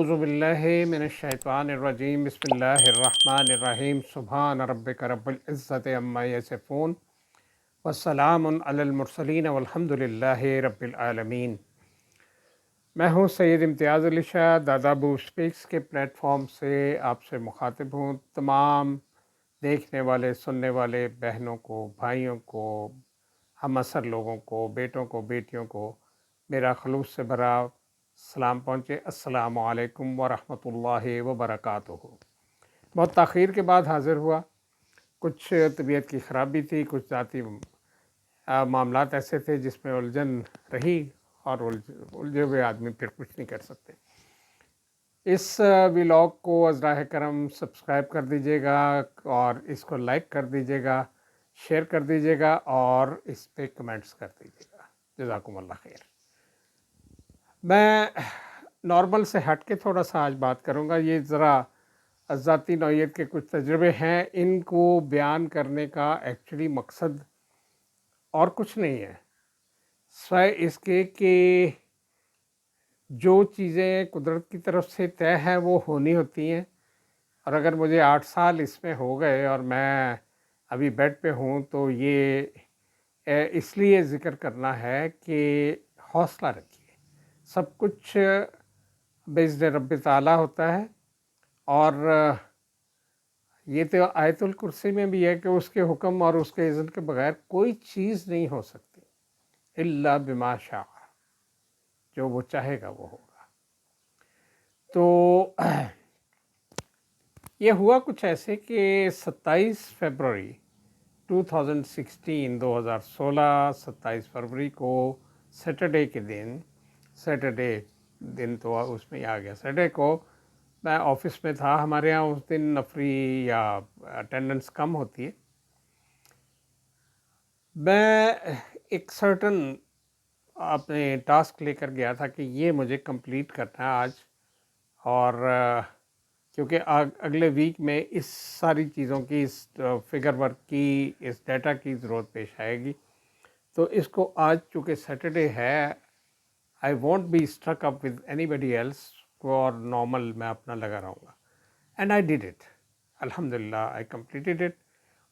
اعوذ باللہ من الشیطان الرجیم بسم اللہ الرحمن الرحیم سبحان ربک رب العزت عما یصفون والسلام علی المرسلین والحمد للہ رب العالمین۔ میں ہوں سید امتیاز علی شاہ، دادا ابو اسپیکس کے پلیٹ فارم سے آپ سے مخاطب ہوں۔ تمام دیکھنے والے سننے والے بہنوں کو، بھائیوں کو، ہم عصر لوگوں کو، بیٹوں کو، بیٹیوں کو میرا خلوص سے بھرا سلام پہنچے۔ السلام علیکم ورحمۃ اللہ وبرکاتہ۔ بہت تاخیر کے بعد حاضر ہوا، کچھ طبیعت کی خرابی تھی، کچھ ذاتی معاملات ایسے تھے جس میں الجھن رہی، اور الجھے ہوئے آدمی پھر کچھ نہیں کر سکتے۔ اس ولاگ کو عذرائے کرم سبسکرائب کر دیجیے گا، اور اس کو لائک کر دیجیے گا، شیئر کر دیجیے گا، اور اس پہ کمنٹس کر دیجیے گا۔ جزاکم اللہ خیر۔ میں نارمل سے ہٹ کے تھوڑا سا آج بات کروں گا۔ یہ ذرا ذاتی نوعیت کے کچھ تجربے ہیں، ان کو بیان کرنے کا ایکچولی مقصد اور کچھ نہیں ہے سوائے اس کے کہ جو چیزیں قدرت کی طرف سے طے ہیں وہ ہونی ہوتی ہیں، اور اگر مجھے 8 سال اس میں ہو گئے اور میں ابھی بیڈ پہ ہوں تو یہ اس لیے ذکر کرنا ہے کہ حوصلہ رکھیے، سب کچھ بإذن رب تعالیٰ ہوتا ہے، اور یہ تو آیت الکرسی میں بھی ہے کہ اس کے حکم اور اس کے اذن کے بغیر کوئی چیز نہیں ہو سکتی، الا بما شاء، جو وہ چاہے گا وہ ہوگا۔ تو یہ ہوا کچھ ایسے کہ 27 فروری 2016 27 فروری کو سیٹرڈے کے دن، سیٹرڈے دن تو اس میں ہی آ گیا، سیٹرڈے کو میں آفس میں تھا۔ ہمارے ہاں اس دن نفری یا اٹینڈنس کم ہوتی ہے۔ میں ایک سرٹن اپنے ٹاسک لے کر گیا تھا کہ یہ مجھے کمپلیٹ کرنا ہے آج، اور کیونکہ اگلے ویک میں اس ساری چیزوں کی، اس فگر ورک کی، اس ڈیٹا کی ضرورت پیش آئے گی، تو اس کو آج چونکہ سیٹرڈے ہے، I won't be stuck up with anybody else، اور نارمل میں اپنا لگا رہوں گا۔ اینڈ آئی ڈیڈ اٹ، الحمدللہ آئی کمپلیٹڈ اٹ۔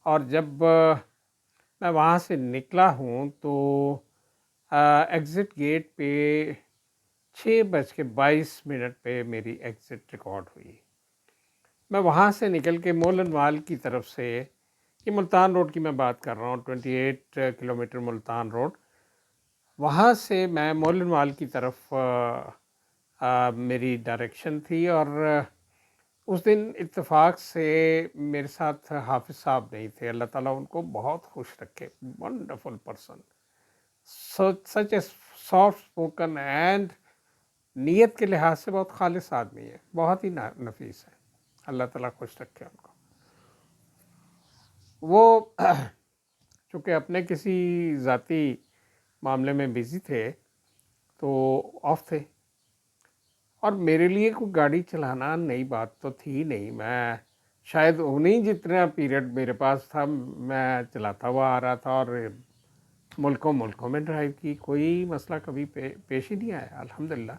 اور جب میں وہاں سے نکلا ہوں تو ایگزٹ گیٹ پہ 6:22 پہ میری ایگزٹ ریکارڈ ہوئی۔ میں وہاں سے نکل کے مولن وال کی طرف سے، یہ ملتان روڈ کی میں بات کر رہا ہوں، 28 کلومیٹر ملتان روڈ، وہاں سے میں مولن وال کی طرف میری ڈائریکشن تھی۔ اور اس دن اتفاق سے میرے ساتھ حافظ صاحب نہیں تھے، اللہ تعالیٰ ان کو بہت خوش رکھے، wonderful person, such a soft spoken, and نیت کے لحاظ سے بہت خالص آدمی ہے، بہت ہی نفیس ہے، اللہ تعالیٰ خوش رکھے ان کو۔ وہ چونکہ اپنے کسی ذاتی معاملے میں بزی تھے تو آف تھے، اور میرے لیے کوئی گاڑی چلانا نئی بات تو تھی نہیں، میں شاید انہیں جتنا پیریڈ میرے پاس تھا میں چلاتا ہوا آ رہا تھا، اور ملکوں میں ڈرائیو کی، کوئی مسئلہ کبھی پیش ہی نہیں آیا، الحمدللہ۔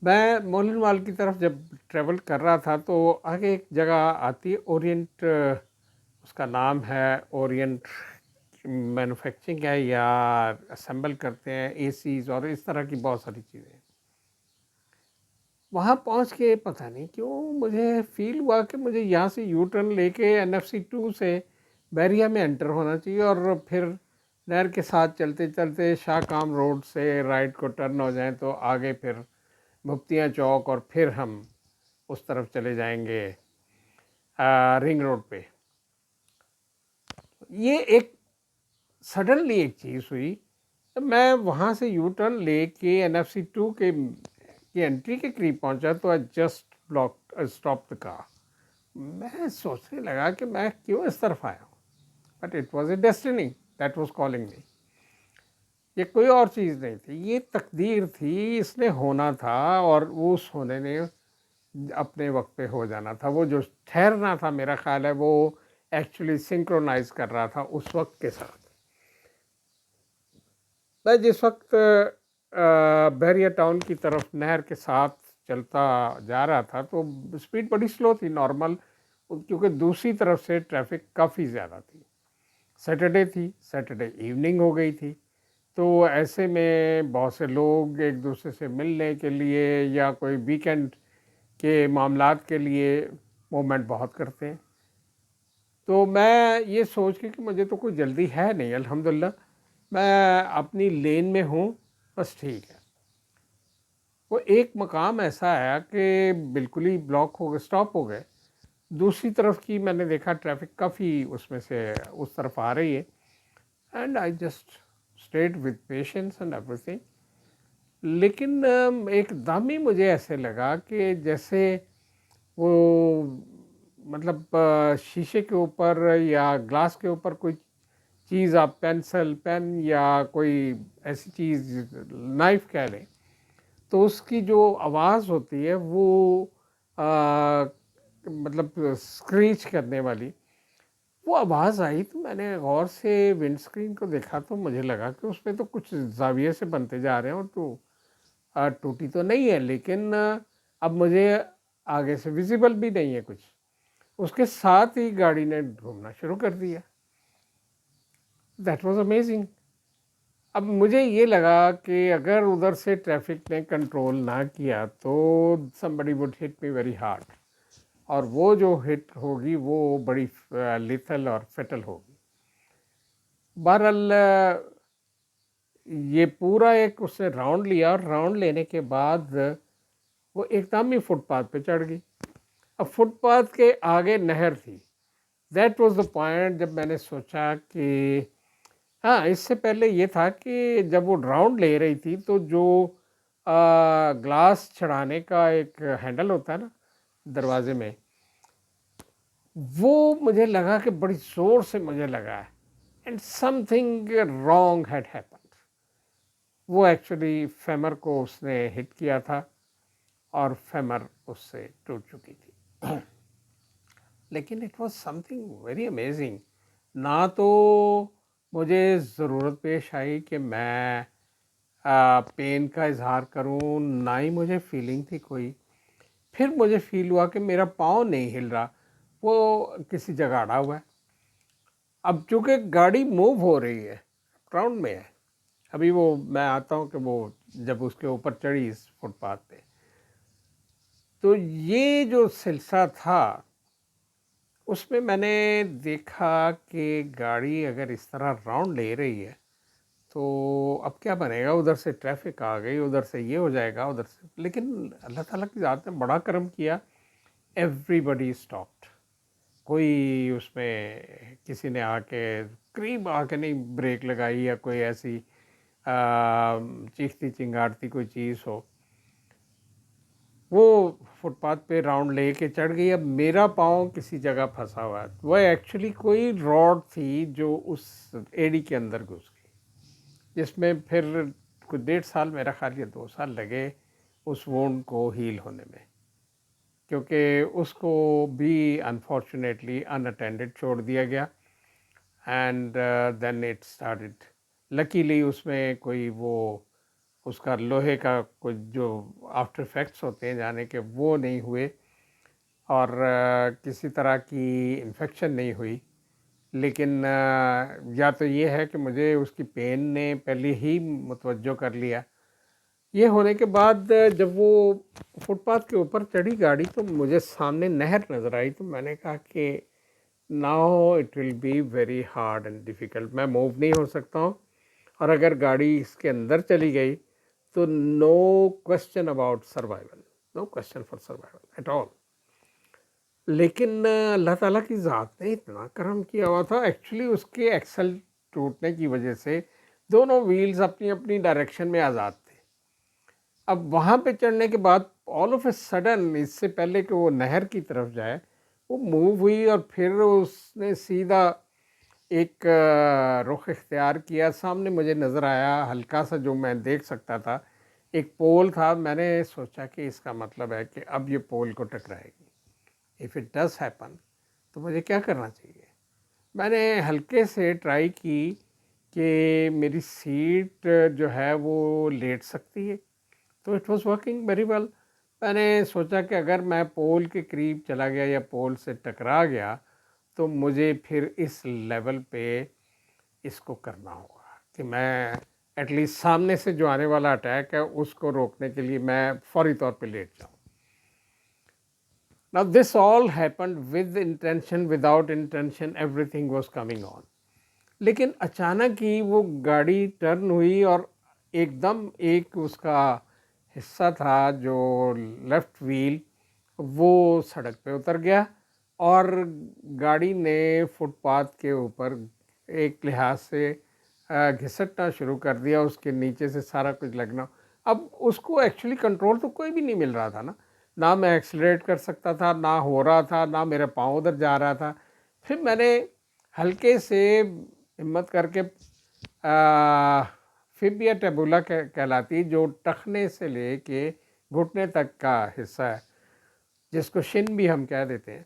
میں مولن وال کی طرف جب ٹریول کر رہا تھا تو آگے ایک جگہ آتی ہے اورینٹ، اس کا نام ہے اورینٹ مینوفیکچرنگ ہے، یا اسمبل کرتے ہیں اے سیز اور اس طرح کی بہت ساری چیزیں۔ وہاں پہنچ کے پتہ نہیں کیوں مجھے فیل ہوا کہ مجھے یہاں سے یو ٹرن لے کے NFC 2 سے بیریا میں انٹر ہونا چاہیے، اور پھر نہر کے ساتھ چلتے چلتے شاہ کام روڈ سے رائٹ کو ٹرن ہو جائیں تو آگے پھر مفتیاں چوک، اور پھر ہم اس طرف چلے جائیں گے رنگ روڈ پہ۔ یہ ایک سڈنلی ایک چیز ہوئی، میں وہاں سے یو ٹرن لے کے NFC 2 کے انٹری کے قریب پہنچا تو I just stopped the car۔ میں سوچنے لگا کہ میں کیوں اس طرف آیا ہوں، but it was a destiny that was calling me. یہ کوئی اور چیز نہیں تھی، یہ تقدیر تھی، اس نے ہونا تھا، اور اس ہونے نے اپنے وقت پہ ہو جانا تھا۔ وہ جو ٹھہرنا تھا میرا خیال ہے وہ ایکچولی سنکرونائز کر رہا تھا اس وقت کے ساتھ۔ میں جس وقت بحریہ ٹاؤن کی طرف نہر کے ساتھ چلتا جا رہا تھا تو اسپیڈ بڑی سلو تھی نارمل، کیونکہ دوسری طرف سے ٹریفک کافی زیادہ تھی، سیٹرڈے تھی، سیٹرڈے ایوننگ ہو گئی تھی، تو ایسے میں بہت سے لوگ ایک دوسرے سے ملنے کے لیے یا کوئی ویکینڈ کے معاملات کے لیے موومنٹ بہت کرتے ہیں. تو میں یہ سوچ کے کہ مجھے تو کوئی جلدی ہے نہیں، الحمدللہ میں اپنی لین میں ہوں، بس ٹھیک ہے. وہ ایک مقام ایسا آیا کہ بالکل ہی بلاک ہو گئے، اسٹاپ ہو گئے. دوسری طرف کی میں نے دیکھا ٹریفک کافی اس میں سے اس طرف آ رہی ہے، and I just stayed with patience and ایوری تھنگ. لیکن ایک دم ہی مجھے ایسے لگا کہ جیسے وہ مطلب شیشے کے اوپر یا گلاس کے اوپر کوئی چیز، آپ پینسل، پین یا کوئی ایسی چیز، نائف کہہ لیں، تو اس کی جو آواز ہوتی ہے وہ مطلب اسکریچ کرنے والی وہ آواز آئی. تو میں نے غور سے ونڈ اسکرین کو دیکھا تو مجھے لگا کہ اس میں تو کچھ زاویے سے بنتے جا رہے ہیں، اور تو ٹوٹی تو نہیں ہے، لیکن اب مجھے آگے سے ویزیبل بھی نہیں ہے کچھ. اس کے ساتھ ہی گاڑی نے گھومنا شروع کر دیا. That was amazing. اب مجھے یہ لگا کہ اگر ادھر سے ٹریفک نے کنٹرول نہ کیا تو somebody would hit me very hard، اور وہ جو ہٹ ہوگی وہ بڑی لیتھل اور فیٹل ہوگی. بہرحال یہ پورا ایک اس نے راؤنڈ لیا، اور راؤنڈ لینے کے بعد وہ ایک دم ہی فٹ پاتھ پہ چڑھ گئی. اب فٹ پاتھ کے آگے نہر تھی. دیٹ واز دا پوائنٹ جب میں نے سوچا کہ ہاں، اس سے پہلے یہ تھا کہ جب وہ راؤنڈ لے رہی تھی تو جو گلاس چڑھانے کا ایک ہینڈل ہوتا ہے نا دروازے میں، وہ مجھے لگا کہ بڑی زور سے مجھے لگا ہے، and some thing wrong had happened. وہ ایکچولی فیمر کو اس نے ہٹ کیا تھا اور فیمر اس سے ٹوٹ چکی تھی. لیکن it was some thing very amazing. نہ تو مجھے ضرورت پیش آئی کہ میں پین کا اظہار کروں، نہ ہی مجھے فیلنگ تھی کوئی. پھر مجھے فیل ہوا کہ میرا پاؤں نہیں ہل رہا، وہ کسی جگہ اڑا ہوا ہے. اب چونکہ گاڑی موو ہو رہی ہے، گراؤنڈ میں ہے، ابھی وہ میں آتا ہوں کہ وہ جب اس کے اوپر چڑھی اس فٹ پاتھ پہ، تو یہ جو سلسلہ تھا اس میں میں نے دیکھا کہ گاڑی اگر اس طرح راؤنڈ لے رہی ہے تو اب کیا بنے گا. ادھر سے ٹریفک آ گئی، ادھر سے یہ ہو جائے گا، ادھر سے. لیکن اللہ تعالیٰ کی ذات نے بڑا کرم کیا، ایوری بڈی اسٹاپڈ. کوئی اس میں کسی نے آ کے قریب آ کے نہیں بریک لگائی یا کوئی ایسی چیختی چنگاڑتی کوئی چیز ہو. وہ فٹ پاتھ پہ راؤنڈ لے کے چڑھ گئی. اب میرا پاؤں کسی جگہ پھنسا ہوا ہے. وہ ایکچولی کوئی راڈ تھی جو اس ایڑی کے اندر گھس گئی، جس میں پھر کچھ 1.5 سال، میرا خیال یہ 2 سال لگے اس وونڈ کو ہیل ہونے میں، کیونکہ اس کو بھی انفارچونیٹلی ان اٹینڈڈ چھوڑ دیا گیا. And then it started. Luckily اس میں کوئی وہ اس کا لوہے کا کچھ جو آفٹر افیکٹس ہوتے ہیں جانے کے وہ نہیں ہوئے، اور کسی طرح کی انفیکشن نہیں ہوئی. لیکن یا تو یہ ہے کہ مجھے اس کی پین نے پہلے ہی متوجہ کر لیا. یہ ہونے کے بعد جب وہ فٹ پاتھ کے اوپر چڑھی گاڑی تو مجھے سامنے نہر نظر آئی. تو میں نے کہا کہ now it will be very hard and difficult. میں موو نہیں ہو سکتا ہوں، اور اگر گاڑی اس کے اندر چلی گئی تو no question about survival, no question for survival at all. لیکن اللہ تعالیٰ کی ذات نے اتنا کرم کیا ہوا تھا. ایکچولی اس کے ایکسل ٹوٹنے کی وجہ سے دونوں ویلز اپنی اپنی ڈائریکشن میں آزاد تھے. اب وہاں پہ چڑھنے کے بعد آل آف اے سڈن، اس سے پہلے کہ وہ نہر کی طرف جائے، وہ موو ہوئی اور پھر اس نے سیدھا ایک رخ اختیار کیا. سامنے مجھے نظر آیا ہلکا سا جو میں دیکھ سکتا تھا، ایک پول تھا. میں نے سوچا کہ اس کا مطلب ہے کہ اب یہ پول کو ٹکرائے گی. اف اٹ ڈز ہیپن تو مجھے کیا کرنا چاہیے. میں نے ہلکے سے ٹرائی کی کہ میری سیٹ جو ہے وہ لیٹ سکتی ہے. تو it was working very well. میں نے سوچا کہ اگر میں پول کے قریب چلا گیا یا پول سے ٹکرا گیا تو مجھے پھر اس لیول پہ اس کو کرنا ہوگا کہ میں ایٹ لیسٹ سامنے سے جو آنے والا اٹیک ہے اس کو روکنے کے لیے میں فوری طور پہ لیٹ جاؤں. Now this all happened with intention, without intention, everything was coming on. لیکن اچانک ہی وہ گاڑی ٹرن ہوئی اور ایک دم ایک اس کا حصہ تھا جو لیفٹ ویل وہ سڑک پہ اتر گیا اور گاڑی نے فٹ پاتھ کے اوپر ایک لحاظ سے گھسٹنا شروع کر دیا. اس کے نیچے سے سارا کچھ لگنا. اب اس کو ایکچولی کنٹرول تو کوئی بھی نہیں مل رہا تھا نا. نہ میں ایکسلریٹ کر سکتا تھا، نہ ہو رہا تھا، نہ میرا پاؤں ادھر جا رہا تھا. پھر میں نے ہلکے سے ہمت کر کے فیبیا ٹیبولا کہلاتی جو ٹخنے سے لے کے گھٹنے تک کا حصہ ہے جس کو شن بھی ہم کہہ دیتے ہیں،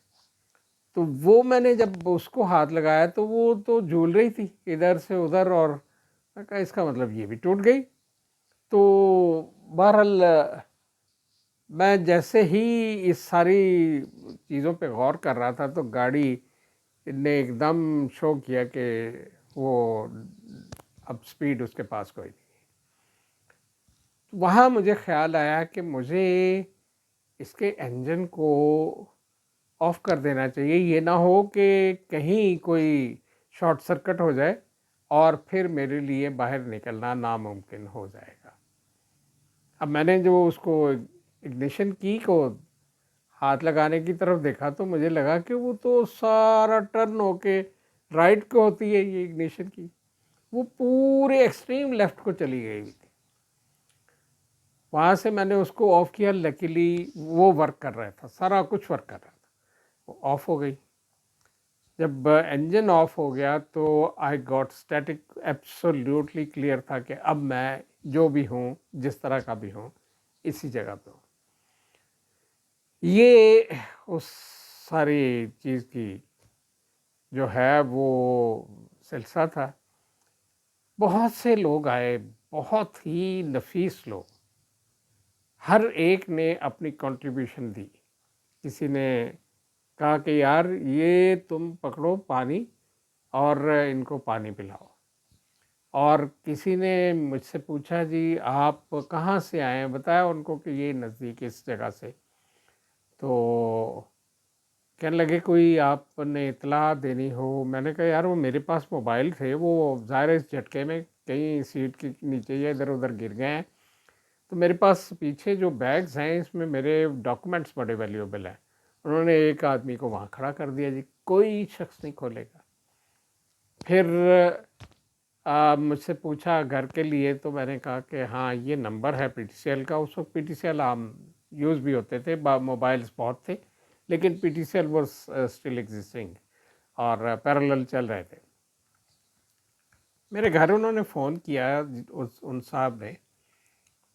تو وہ میں نے جب اس کو ہاتھ لگایا تو وہ تو جھول رہی تھی ادھر سے ادھر، اور میں کہا اس کا مطلب یہ بھی ٹوٹ گئی. تو بہرحال میں جیسے ہی اس ساری چیزوں پہ غور کر رہا تھا تو گاڑی نے ایک دم شو کیا کہ وہ اب سپیڈ اس کے پاس کوئی نہیں. وہاں مجھے خیال آیا کہ مجھے اس کے انجن کو آف کر دینا چاہیے. یہ نہ ہو کہ کہیں کوئی شارٹ سرکٹ ہو جائے اور پھر میرے لیے باہر نکلنا ناممکن ہو جائے گا. اب میں نے جو اس کو اگنیشن کی کو ہاتھ لگانے کی طرف دیکھا تو مجھے لگا کہ وہ تو سارا ٹرن ہو کے رائٹ کو ہوتی ہے یہ اگنیشن کی، وہ پورے ایکسٹریم لیفٹ کو چلی گئی ہوئی تھی. وہاں سے میں نے اس کو آف کیا. لکیلی وہ ورک کر رہا تھا، سارا کچھ ورک کر رہا تھا. وہ آف ہو گئی. جب انجن آف ہو گیا تو I got static. Absolutely clear تھا کہ اب میں جو بھی ہوں، جس طرح کا بھی ہوں، اسی جگہ پہ ہوں. یہ اس ساری چیز کی جو ہے وہ سلسلہ تھا. بہت سے لوگ آئے، بہت ہی نفیس لوگ، ہر ایک نے اپنی کنٹریبیوشن دی. کسی نے کہا کہ یار یہ تم پکڑو پانی اور ان کو پانی پلاؤ، اور کسی نے مجھ سے پوچھا جی آپ کہاں سے آئے ہیں، بتایا ان کو کہ یہ نزدیک اس جگہ سے. تو کہنے لگے کوئی آپ نے اطلاع دینی ہو. میں نے کہا یار وہ میرے پاس موبائل تھے، وہ ظاہر اس جھٹکے میں کہیں سیٹ کے نیچے یا ادھر ادھر گر گئے ہیں، تو میرے پاس پیچھے جو بیگز ہیں اس میں میرے ڈاکومنٹس بڑے ویلیوبل ہیں. انہوں نے ایک آدمی کو وہاں کھڑا کر دیا. جی کوئی شخص نہیں کھولے گا. پھر مجھ سے پوچھا گھر کے لیے، تو میں نے کہا کہ ہاں یہ نمبر ہے پی ٹی سی ایل کا. اس وقت پی ٹی سی ایل عام یوز بھی ہوتے تھے، موبائلس بہت تھے لیکن P T C L was still existing اور پیرالل چل رہے تھے. میرے گھر انہوں نے فون کیا، ان صاحب نے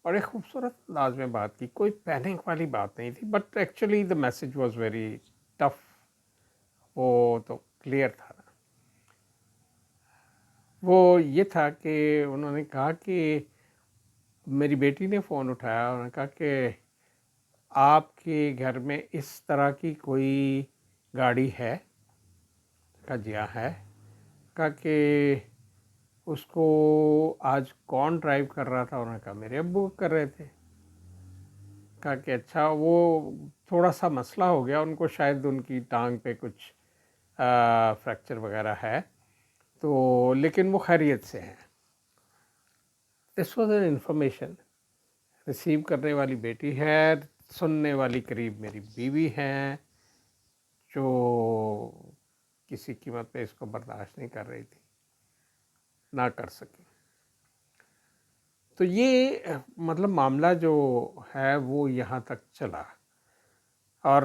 بڑے خوبصورت انداز میں بات کی. کوئی پینک والی بات نہیں تھی، but actually the message was very tough. وہ تو کلیئر تھا. وہ یہ تھا کہ انہوں نے کہا کہ میری بیٹی نے فون اٹھایا، انہوں نے کہا کہ آپ کے گھر میں اس طرح کی کوئی گاڑی ہے؟ کہا جی ہاں ہے. کہا کہ اس کو آج کون ڈرائیو کر رہا تھا؟ انہوں نے کہا میرے ابو کر رہے تھے. کہا کہ اچھا، وہ تھوڑا سا مسئلہ ہو گیا ان کو، شاید ان کی ٹانگ پہ کچھ فریکچر وغیرہ ہے، تو لیکن وہ خیریت سے ہیں. This was an information. Receive کرنے والی بیٹی ہے، سننے والی قریب میری بیوی ہیں جو کسی قیمت پہ اس کو برداشت نہیں کر رہی تھی، نہ کر سکی. تو یہ مطلب معاملہ جو ہے وہ یہاں تک چلا. اور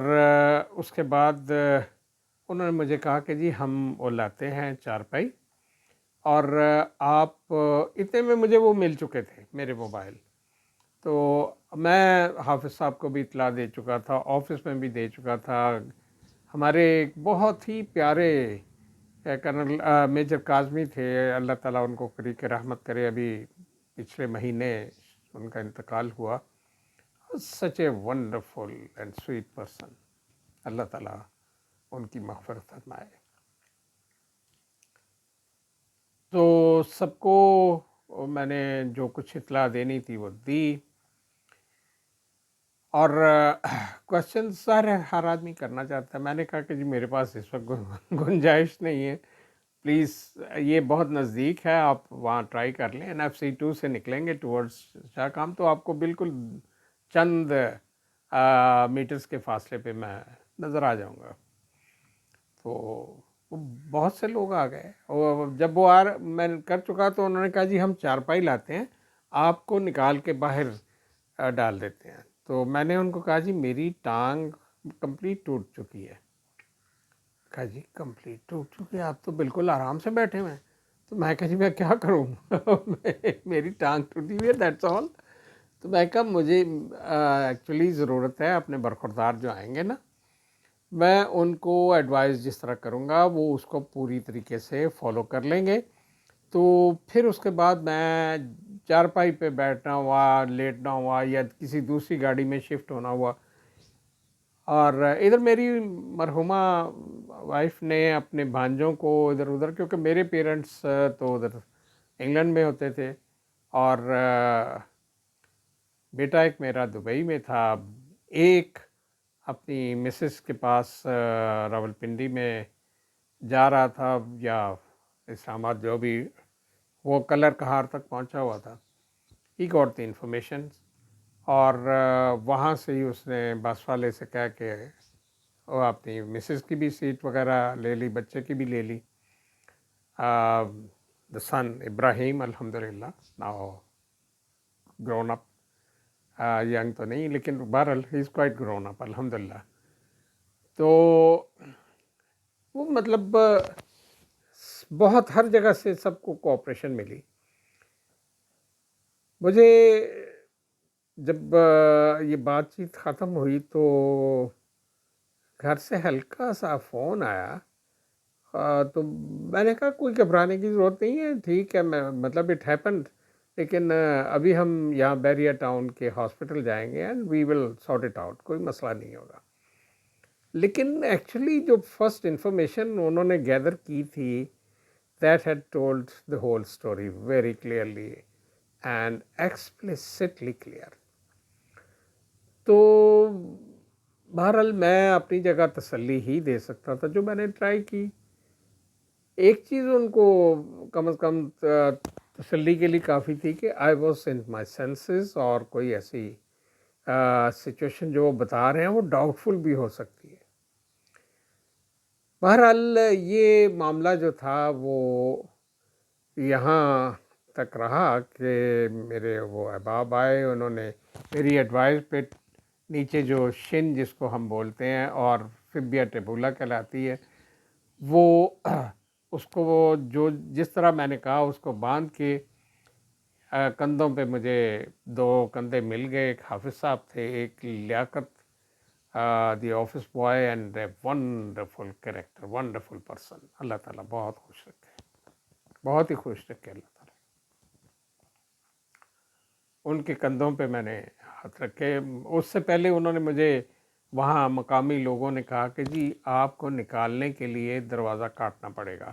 اس کے بعد انہوں نے مجھے کہا کہ جی ہم وہ لاتے ہیں چارپائی، اور آپ اتنے میں مجھے وہ مل چکے تھے میرے موبائل. تو میں حافظ صاحب کو بھی اطلاع دے چکا تھا، آفس میں بھی دے چکا تھا. ہمارے ایک بہت ہی پیارے کرنل میجر کاظمی تھے، اللہ تعالیٰ ان کو قریب رحمت کرے، ابھی پچھلے مہینے ان کا انتقال ہوا. Such a wonderful and sweet person. اللہ تعالیٰ ان کی مغفرت فرمائے. تو سب کو میں نے جو کچھ اطلاع دینی تھی وہ دی، اور کوشچنس ہر آدمی کرنا چاہتا ہے. میں نے کہا کہ جی میرے پاس اس وقت گنجائش نہیں ہے، پلیز یہ بہت نزدیک ہے، آپ وہاں ٹرائی کر لیں. NFC2 سے نکلیں گے ٹورڈز شاہ کام، تو آپ کو بالکل چند میٹرز کے فاصلے پہ میں نظر آ جاؤں گا. تو بہت سے لوگ آ گئے، اور جب وہ میں کر چکا تو انہوں نے کہا جی ہم چارپائی لاتے ہیں، آپ کو نکال کے باہر ڈال دیتے ہیں. تو میں نے ان کو کہا جی میری ٹانگ کمپلیٹ ٹوٹ چکی ہے. کہا جی کمپلیٹ ٹوٹ چکی ہے، آپ تو بالکل آرام سے بیٹھے ہوئے ہیں. تو میں کہا جی میں کیا کروں میری ٹانگ ٹوٹی ہوئی ہے، دیٹس آل. تو میں کہا مجھے ایکچولی ضرورت ہے اپنے برخوردار جو آئیں گے نا، میں ان کو ایڈوائز جس طرح کروں گا وہ اس کو پوری طریقے سے فالو کر لیں گے. تو پھر اس کے بعد میں چارپائی پہ بیٹھنا ہوا، لیٹنا ہوا، یا کسی دوسری گاڑی میں شفٹ ہونا ہوا. اور ادھر میری مرحومہ وائف نے اپنے بھانجوں کو ادھر ادھر، کیونکہ میرے پیرنٹس تو ادھر انگلینڈ میں ہوتے تھے، اور بیٹا ایک میرا دبئی میں تھا، ایک اپنی مسز کے پاس راولپنڈی میں جا رہا تھا، یا اسلام آباد، جو بھی، وہ کلر کہار تک پہنچا ہوا تھا. ہی گاٹ دی انفارمیشن، اور وہاں سے ہی اس نے بس والے سے کہا کہ وہ اپنی مسز کی بھی سیٹ وغیرہ لے لی، بچے کی بھی لے لی. دا سن ابراہیم الحمدللہ ناؤ گرون اپ، ینگ تو نہیں لیکن بہرحال ہی از کوائٹ گرون اپ الحمدللہ. تو وہ مطلب بہت ہر جگہ سے سب کو کوآپریشن ملی. مجھے جب یہ بات چیت ختم ہوئی تو گھر سے ہلکا سا فون آیا. تو میں نے کہا کوئی گھبرانے کی ضرورت نہیں ہے، ٹھیک ہے، مطلب اٹ ہیپنڈ، لیکن ابھی ہم یہاں بیریا ٹاؤن کے ہاسپٹل جائیں گے and we will sort it out, کوئی مسئلہ نہیں ہوگا. لیکن ایکچولی جو فرسٹ انفارمیشن انہوں نے گیدر کی تھی، that had told the whole story very clearly and explicitly clear. تو بہرحال میں اپنی جگہ تسلی ہی دے سکتا تھا جو میں نے ٹرائی کی. ایک چیز ان کو کم از کم تسلی کے لیے کافی تھی کہ I was in my senses, اور کوئی ایسی سچویشن جو وہ بتا رہے ہیں وہ ڈاؤٹ فل بھی ہو سکتی ہے. بہرحال یہ معاملہ جو تھا وہ یہاں تک رہا کہ میرے وہ احباب آئے، انہوں نے میری ایڈوائز پہ نیچے جو شن جس کو ہم بولتے ہیں اور فبیا ٹیبولا کہلاتی ہے، وہ اس کو وہ جو جس طرح میں نے کہا اس کو باندھ کے کندھوں پہ مجھے 2 کندھے مل گئے. ایک حافظ صاحب تھے، ایک Liaquat the office boy, and a wonderful character, wonderful person. اللہ تعالیٰ بہت خوش رکھے، بہت ہی خوش رکھے اللہ تعالیٰ. ان کے کندھوں پہ میں نے ہاتھ رکھے. اس سے پہلے انہوں نے مجھے وہاں مقامی لوگوں نے کہا کہ جی آپ کو نکالنے کے لیے دروازہ کاٹنا پڑے گا،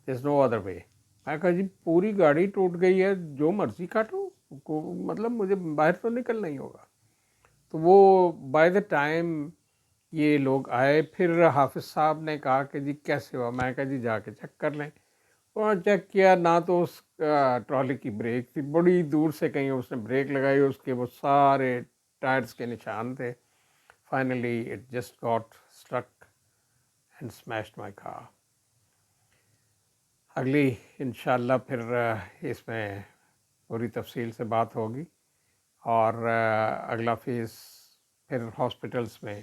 there's no other way. میں کہا جی پوری گاڑی ٹوٹ گئی ہے، جو مرضی کاٹو، مطلب مجھے باہر تو نکلنا ہی ہوگا. تو وہ بائی دا ٹائم یہ لوگ آئے، پھر حافظ صاحب نے کہا کہ جی کیسے ہوا. میں کہا جی جا کے چیک کر لیں. وہاں چیک کیا، نہ تو اس ٹرالی کی بریک تھی، بڑی دور سے کہیں اس نے بریک لگائی، اس کے وہ سارے ٹائرس کے نشان تھے. Finally it just got struck and smashed my car. اگلی انشاءاللہ پھر اس میں پوری تفصیل سے بات ہوگی، اور اگلا فیز پھر ہاسپٹلس میں